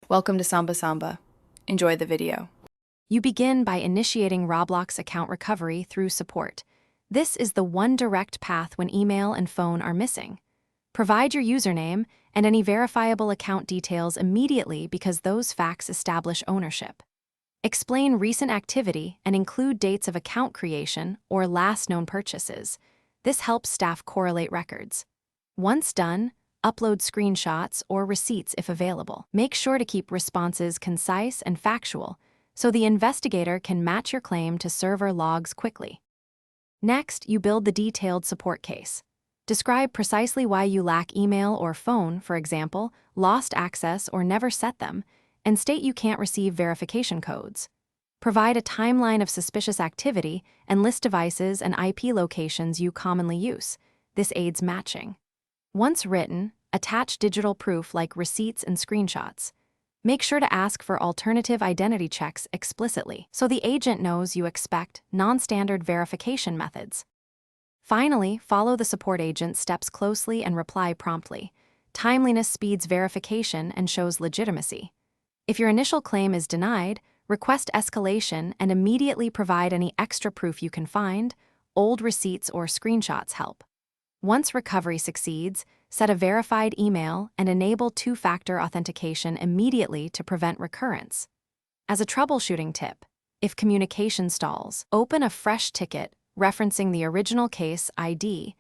Welcome to Samba Samba. Enjoy the video. You begin by initiating Roblox account recovery through support. This is the one direct path when email and phone are missing. Provide your username and any verifiable account details immediately because those facts establish ownership. Explain recent activity and include dates of account creation or last known purchases. This helps staff correlate records. Once done, upload screenshots or receipts if available. Make sure to keep responses concise and factual so the investigator can match your claim to server logs quickly. Next, you build the detailed support case. Describe precisely why you lack email or phone, for example, lost access or never set them, and state you can't receive verification codes. Provide a timeline of suspicious activity and list devices and IP locations you commonly use. This aids matching. Once written, attach digital proof like receipts and screenshots. Make sure to ask for alternative identity checks explicitly so the agent knows you expect non-standard verification methods. Finally, follow the support agent's steps closely and reply promptly. Timeliness speeds verification and shows legitimacy. If your initial claim is denied, request escalation and immediately provide any extra proof you can find. Old receipts or screenshots help. Once recovery succeeds, set a verified email and enable two-factor authentication immediately to prevent recurrence. As a troubleshooting tip, if communication stalls, open a fresh ticket referencing the original case ID.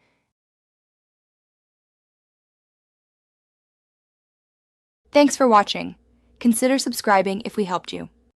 Thanks for watching. Consider subscribing if we helped you.